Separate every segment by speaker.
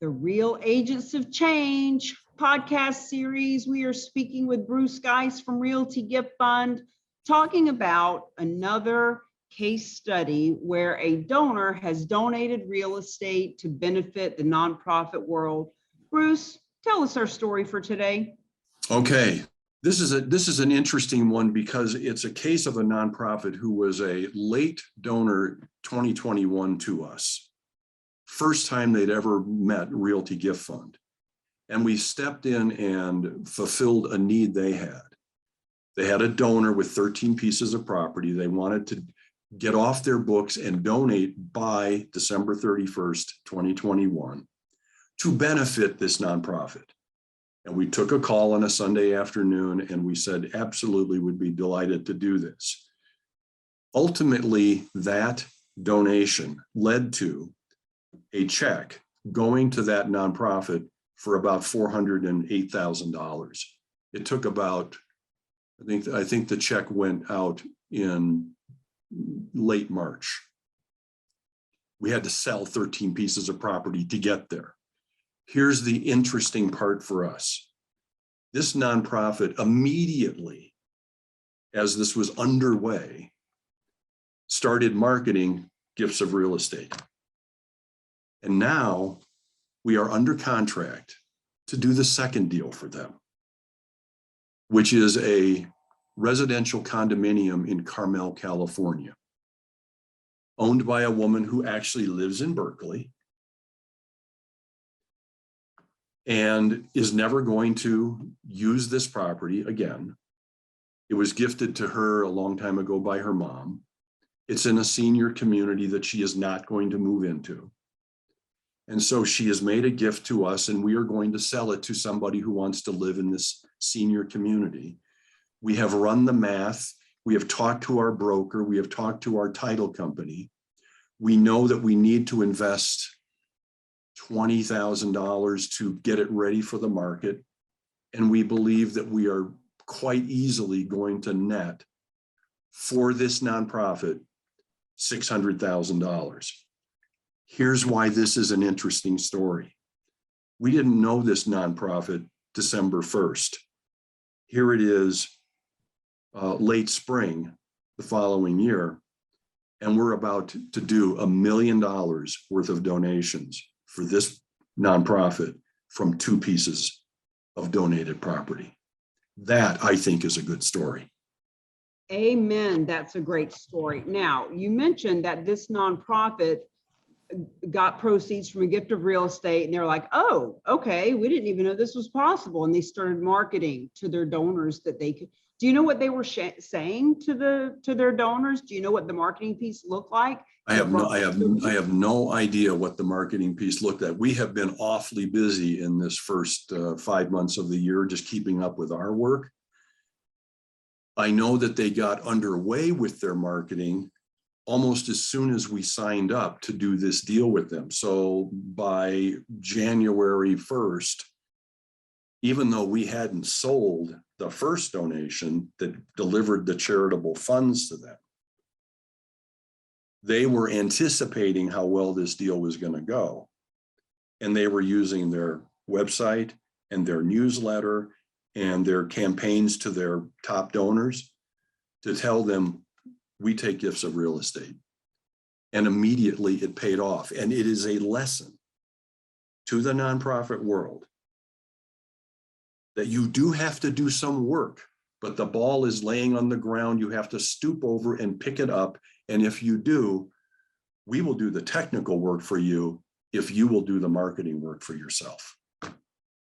Speaker 1: the Real Agents of Change podcast series. We are speaking with Bruce Geis from Realty Gift Fund, talking about another case study where a donor has donated real estate to benefit the nonprofit world. Bruce, tell us our story for today.
Speaker 2: Okay, this is an interesting one because it's a case of a nonprofit who was a late donor 2021 to us. First time they'd ever met Realty Gift Fund. And we stepped in and fulfilled a need they had. They had a donor with 13 pieces of property. They wanted to get off their books and donate by December 31st, 2021 to benefit this nonprofit. And we took a call on a Sunday afternoon and we said, absolutely, would be delighted to do this. Ultimately, that donation led to a check going to that nonprofit for about $408,000. It took about, I think the check went out in late March. We had to sell 13 pieces of property to get there. Here's the interesting part for us. This nonprofit immediately, as this was underway, started marketing gifts of real estate. And now we are under contract to do the second deal for them, which is a residential condominium in Carmel, California, owned by a woman who actually lives in Berkeley and is never going to use this property again. It was gifted to her a long time ago by her mom. It's in a senior community that she is not going to move into. And so she has made a gift to us and we are going to sell it to somebody who wants to live in this senior community. We have run the math. We have talked to our broker. We have talked to our title company. We know that we need to invest $20,000 to get it ready for the market. And we believe that we are quite easily going to net for this nonprofit $600,000. Here's why this is an interesting story. We didn't know this nonprofit December 1st. Here it is, late spring, the following year, and we're about to do $1 million worth of donations for this nonprofit from 2 pieces of donated property. That, I think, is a good story.
Speaker 1: Amen. That's a great story. Now, you mentioned that this nonprofit got proceeds from a gift of real estate and they're like, oh, okay, we didn't even know this was possible. And they started marketing to their donors that they could. Do you know what they were saying to their donors? Do you know what the marketing piece looked like?
Speaker 2: I have no idea what the marketing piece looked at. We have been awfully busy in this first 5 months of the year, just keeping up with our work. I know that they got underway with their marketing almost as soon as we signed up to do this deal with them. So by January 1st, even though we hadn't sold the first donation that delivered the charitable funds to them, they were anticipating how well this deal was going to go. And they were using their website and their newsletter and their campaigns to their top donors to tell them, we take gifts of real estate. And immediately it paid off. And it is a lesson to the nonprofit world that you do have to do some work, but the ball is laying on the ground. You have to stoop over and pick it up. And if you do, we will do the technical work for you if you will do the marketing work for yourself.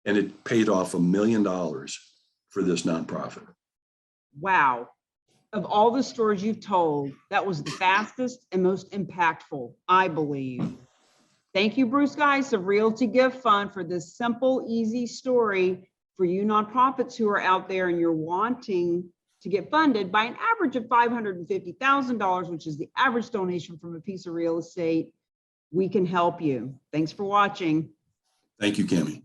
Speaker 2: And it paid off $1 million for this nonprofit.
Speaker 1: Wow. Of all the stories you've told, that was the fastest and most impactful, I believe. Thank you, Bruce Geis of Realty Gift Fund, for this simple, easy story for you nonprofits who are out there and you're wanting to get funded by an average of $550,000, which is the average donation from a piece of real estate. We can help you. Thanks for watching.
Speaker 2: Thank you, Cami.